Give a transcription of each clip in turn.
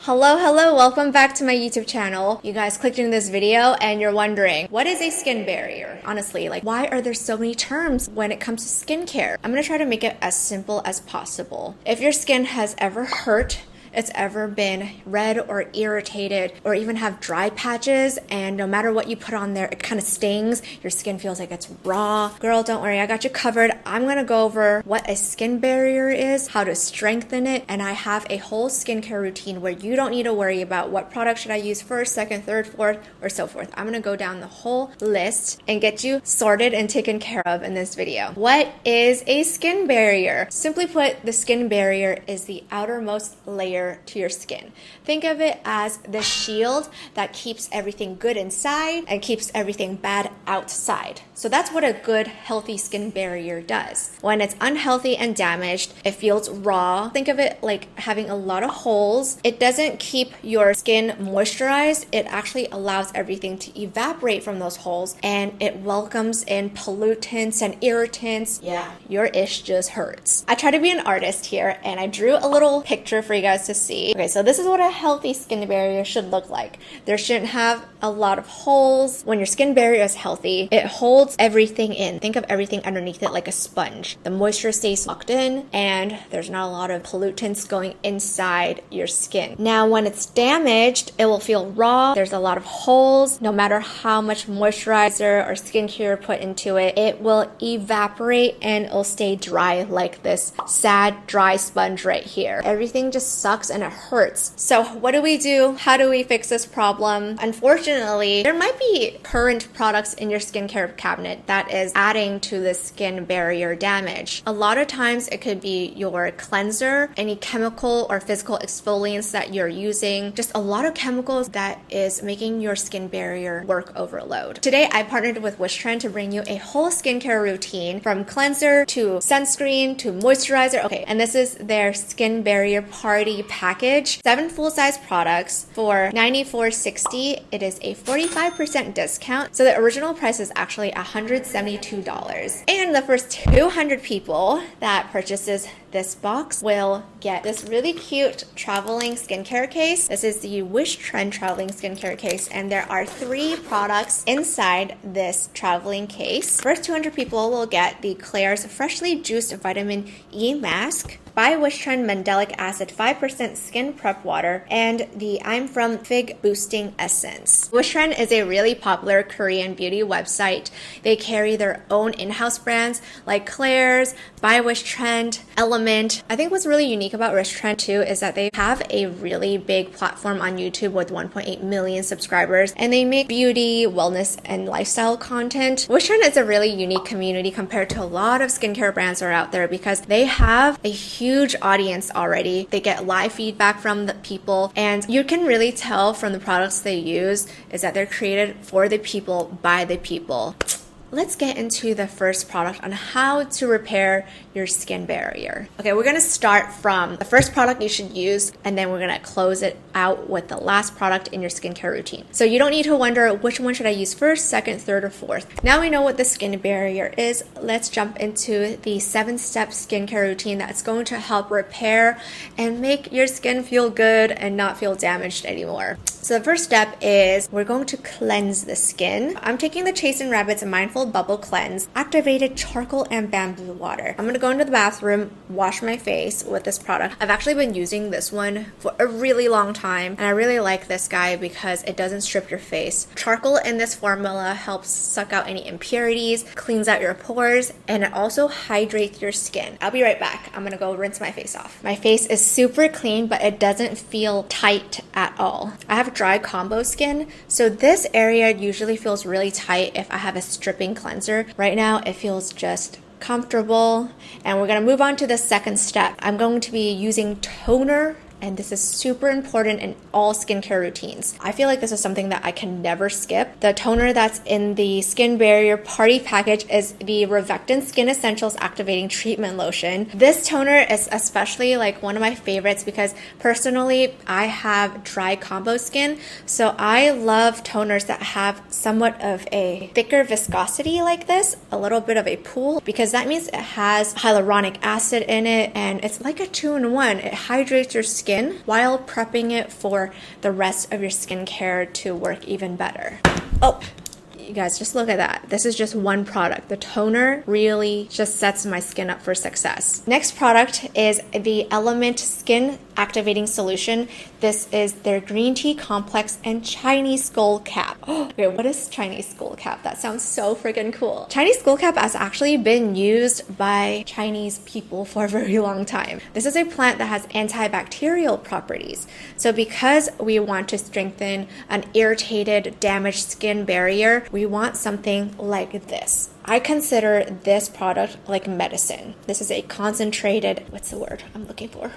Hello, welcome back to my YouTube channel. You guys clicked into this video and you're wondering, what is a skin barrier? Honestly, why are there so many terms when it comes to skincare? I'm gonna try to make it as simple as possible. If your skin has ever hurt, it's ever been red or irritated or even have dry patches, and no matter what you put on there, it kind of stings. Your skin feels like it's raw. Girl, don't worry, I got you covered. I'm gonna go over what a skin barrier is, how to strengthen it, and I have a whole skincare routine where you don't need to worry about what product should I use first, second, third, fourth, or so forth. I'm gonna go down the whole list and get you sorted and taken care of in this video. What is a skin barrier? Simply put, the skin barrier is the outermost layer to your skin. Think of it as the shield that keeps everything good inside and keeps everything bad outside. So that's what a good, healthy skin barrier does. When it's unhealthy and damaged, it feels raw. Think of it like having a lot of holes. It doesn't keep your skin moisturized. It actually allows everything to evaporate from those holes, and it welcomes in pollutants and irritants. Yeah, your ish just hurts. I try to be an artist here, and I drew a little picture for you guys to see. Okay, so this is what a healthy skin barrier should look like. There shouldn't have a lot of holes. When your skin barrier is healthy, it holds everything in. Think of everything underneath it like a sponge. The moisture stays locked in, and there's not a lot of pollutants going inside your skin. Now, when it's damaged, it will feel raw. There's a lot of holes. No matter how much moisturizer or skincare put into it, it will evaporate and it'll stay dry like this sad, dry sponge right here. Everything just sucks and it hurts. So what do we do? How do we fix this problem? Unfortunately, there might be current products in your skincare cabinet that is adding to the skin barrier damage. A lot of times it could be your cleanser, any chemical or physical exfoliants that you're using, just a lot of chemicals that is making your skin barrier work overload. Today, I partnered with Wishtrend to bring you a whole skincare routine from cleanser to sunscreen to moisturizer. Okay, and this is their skin barrier party package. 7 full-size products for $94.60. It is a 45% discount. So the original price is actually $172. And the first 200 people that purchases this box will get this really cute traveling skincare case. This is the Wishtrend traveling skincare case, and there are 3 products inside this traveling case. First 200 people will get the Klairs Freshly Juiced Vitamin E Mask by Wishtrend Mandelic Acid 5% Skin Prep Water, and the I'm From Fig Boosting Essence. Wishtrend is a really popular Korean beauty website. They carry their own in-house brands like Klairs, by Wishtrend, Element. I think what's really unique about Wishtrend too is that they have a really big platform on YouTube with 1.8 million subscribers, and they make beauty, wellness, and lifestyle content. Wishtrend is a really unique community compared to a lot of skincare brands that are out there because they have a huge audience already. They get live feedback from the people, and you can really tell from the products they use is that they're created for the people, by the people. Let's get into the first product on how to repair your skin barrier. Okay, we're gonna start from the first product you should use, and then we're gonna close it out with the last product in your skincare routine. So you don't need to wonder which one should I use first, second, third, or fourth. Now we know what the skin barrier is. Let's jump into the 7-step skincare routine that's going to help repair and make your skin feel good and not feel damaged anymore. So the first step is we're going to cleanse the skin. I'm taking the Chasing Rabbit's Mindful Bubble Cleanse Activated Charcoal and Bamboo Water. I'm gonna go into the bathroom, wash my face with this product. I've actually been using this one for a really long time, and I really like this guy because it doesn't strip your face. Charcoal in this formula helps suck out any impurities, cleans out your pores, and it also hydrates your skin. I'll be right back. I'm gonna go rinse my face off. My face is super clean, but it doesn't feel tight at all. I have dry combo skin, so this area usually feels really tight if I have a stripping cleanser. Right now it feels just comfortable, and we're going to move on to the second step. I'm going to be using toner, and this is super important in all skincare routines. I feel like this is something that I can never skip. The toner that's in the Skin Barrier Party package is the Revectin Skin Essentials Activating Treatment Lotion. This toner is especially one of my favorites because personally I have dry combo skin, so I love toners that have somewhat of a thicker viscosity like this, a little bit of a pool, because that means it has hyaluronic acid in it, and it's like a 2-in-1. It hydrates your skin skin while prepping it for the rest of your skincare to work even better. Oh, you guys, just look at that. This is just one product. The toner really just sets my skin up for success. Next product is the Element Skin Activating Solution. This is their green tea complex and Chinese skull cap. Oh, wait, what is Chinese skull cap? That sounds so freaking cool. Chinese skull cap has actually been used by Chinese people for a very long time. This is a plant that has antibacterial properties. So because we want to strengthen an irritated, damaged skin barrier, we want something like this. I consider this product like medicine. This is a concentrated, what's the word I'm looking for?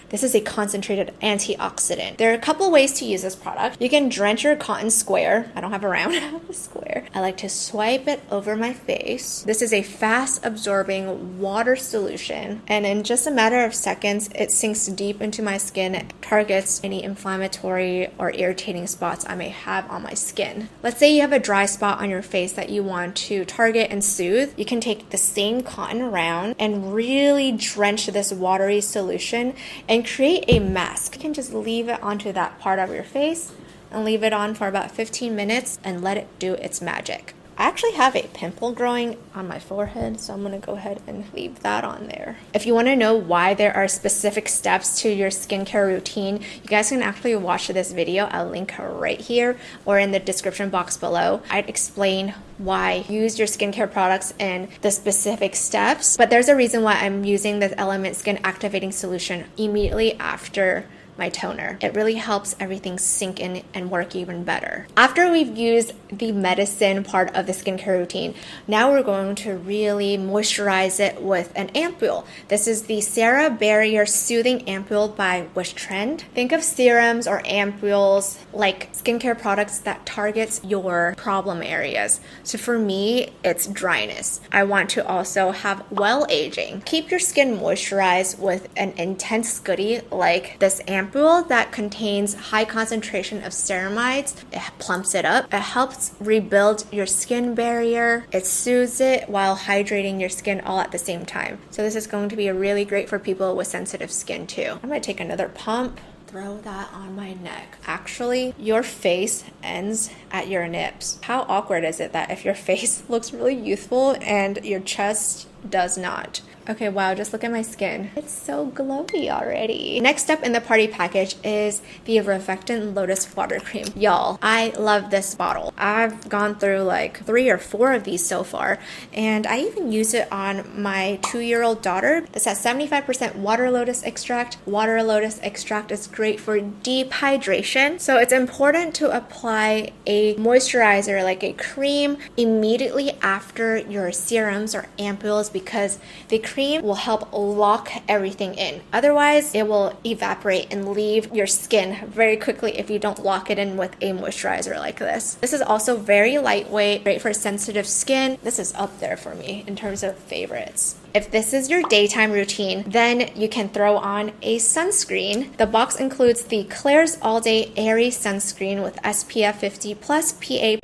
This is a concentrated antioxidant. There are a couple ways to use this product. You can drench your cotton square. I don't have a round, I have a square. I like to swipe it over my face. This is a fast absorbing water solution. And in just a matter of seconds, it sinks deep into my skin, targets any inflammatory or irritating spots I may have on my skin. Let's say you have a dry spot on your face that you want to target and soothe. You can take the same cotton round and really drench this watery solution and create a mask. You can just leave it onto that part of your face and leave it on for about 15 minutes and let it do its magic. I actually have a pimple growing on my forehead, so I'm gonna go ahead and leave that on there. If you wanna know why there are specific steps to your skincare routine, you guys can actually watch this video. I'll link right here or in the description box below. I'd explain why use your skincare products and the specific steps, but there's a reason why I'm using this Element Skin Activating Solution immediately after my toner. It really helps everything sink in and work even better. After we've used the medicine part of the skincare routine, now we're going to really moisturize it with an ampule. This is the Sarah Barrier Soothing Ampule by Wishtrend. Think of serums or ampules like skincare products that targets your problem areas. So for me, it's dryness. I want to also have well aging. Keep your skin moisturized with an intense goodie like this ampule that contains high concentration of ceramides. It plumps it up. It helps rebuild your skin barrier. It soothes it while hydrating your skin all at the same time. So this is going to be really great for people with sensitive skin too. I'm gonna take another pump. Throw that on my neck. Actually, your face ends at your nips. How awkward is it that if your face looks really youthful and your chest does not? Okay, wow, just look at my skin. It's so glowy already. Next up in the party package is the Revectant Lotus Water Cream. Y'all, I love this bottle. I've gone through like 3 or 4 of these so far, and I even use it on my 2-year-old daughter. This has 75% water lotus extract. Water lotus extract is great for deep hydration, so it's important to apply a moisturizer like a cream immediately after your serums or ampules because the cream will help lock everything in. Otherwise, it will evaporate and leave your skin very quickly if you don't lock it in with a moisturizer like this. This is also very lightweight, great for sensitive skin. This is up there for me in terms of favorites. If this is your daytime routine, then you can throw on a sunscreen. The box includes the Klairs All Day Airy Sunscreen with SPF 50 plus PA++++.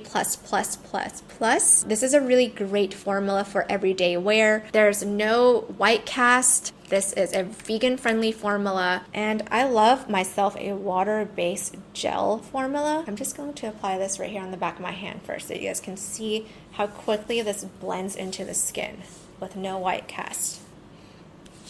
This is a really great formula for everyday wear. There's no white cast. This is a vegan-friendly formula, and I love myself a water-based gel formula. I'm just going to apply this right here on the back of my hand first so you guys can see how quickly this blends into the skin with no white cast.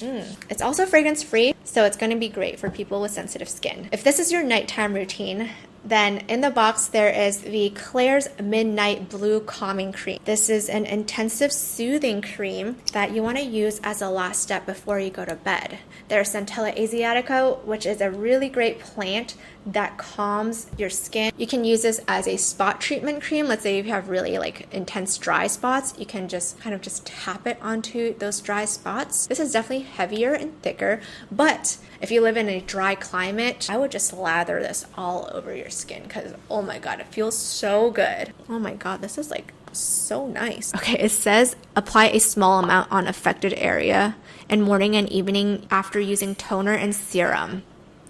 It's also fragrance free, so it's going to be great for people with sensitive skin. If this is your nighttime routine, then in the box there is the Klairs Midnight Blue Calming Cream. This is an intensive soothing cream that you want to use as a last step before you go to bed. There's Centella Asiatica, which is a really great plant that calms your skin. You can use this as a spot treatment cream. Let's say you have really like intense dry spots, you can just kind of just tap it onto those dry spots. This is definitely heavier and thicker, but if you live in a dry climate, I would just lather this all over your skin because oh my god, it feels so good. Oh my god, this is like so nice. Okay, it says apply a small amount on affected area and morning and evening after using toner and serum.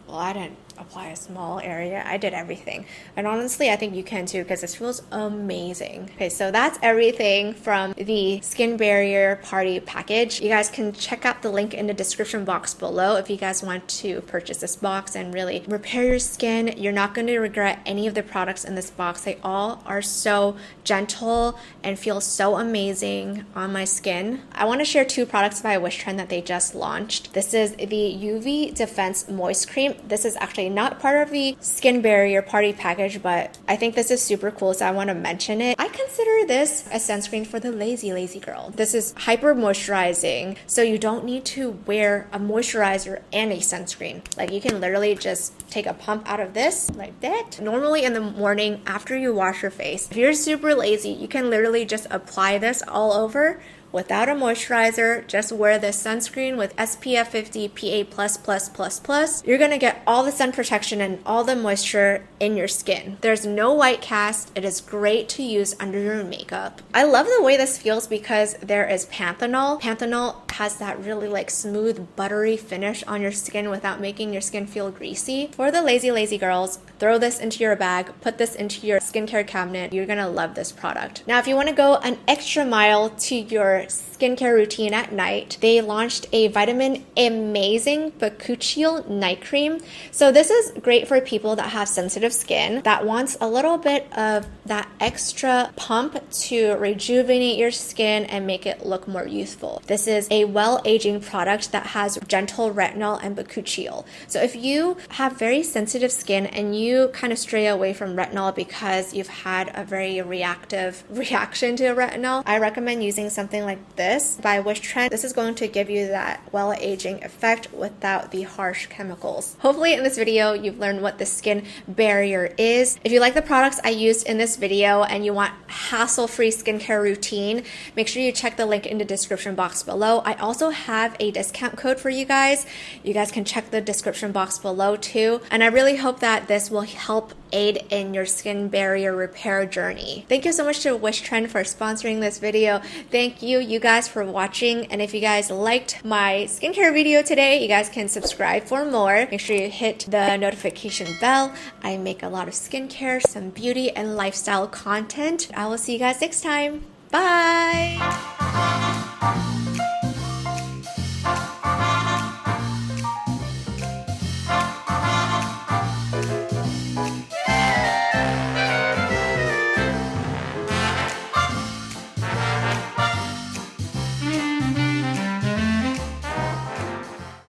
Well, I didn't apply a small area. I did everything. And honestly, I think you can too because this feels amazing. Okay, so that's everything from the Skin Barrier Party package. You guys can check out the link in the description box below if you guys want to purchase this box and really repair your skin. You're not going to regret any of the products in this box. They all are so gentle and feel so amazing on my skin. I want to share 2 products by Wishtrend that they just launched. This is the UV Defense Moist Cream. This is actually not part of the Skin Barrier Party package, but I think this is super cool, so I want to mention it. I consider this a sunscreen for the lazy girl. This is hyper moisturizing, so you don't need to wear a moisturizer and a sunscreen. Like, you can literally just take a pump out of this like that. Normally in the morning after you wash your face, if you're super lazy, you can literally just apply this all over without a moisturizer. Just wear this sunscreen with SPF 50 PA++++. You're gonna get all the sun protection and all the moisture in your skin. There's no white cast. It is great to use under your makeup. I love the way this feels because there is panthenol. Panthenol has that really like smooth, buttery finish on your skin without making your skin feel greasy. For the lazy girls, throw this into your bag, put this into your skincare cabinet. You're gonna love this product. Now, if you wanna go an extra mile to your skincare routine at night, they launched a Vitamin Amazing Bakuchiol Night Cream. So this is great for people that have sensitive skin that wants a little bit of that extra pump to rejuvenate your skin and make it look more youthful. This is a well-aging product that has gentle retinol and bakuchiol. So if you have very sensitive skin and you kind of stray away from retinol because you've had a very reactive reaction to retinol, I recommend using something like this by Wishtrend. This is going to give you that well-aging effect without the harsh chemicals. Hopefully in this video, you've learned what the skin barrier is. If you like the products I used in this video and you want hassle-free skincare routine, make sure you check the link in the description box below. I also have a discount code for you guys. You guys can check the description box below too. And I really hope that this will help aid in your skin barrier repair journey. Thank you so much to Wishtrend for sponsoring this video. Thank you guys for watching. And if you guys liked my skincare video today, you guys can subscribe for more. Make sure you hit the notification bell. I make a lot of skincare, some beauty and lifestyle content. I will see you guys next time. Bye!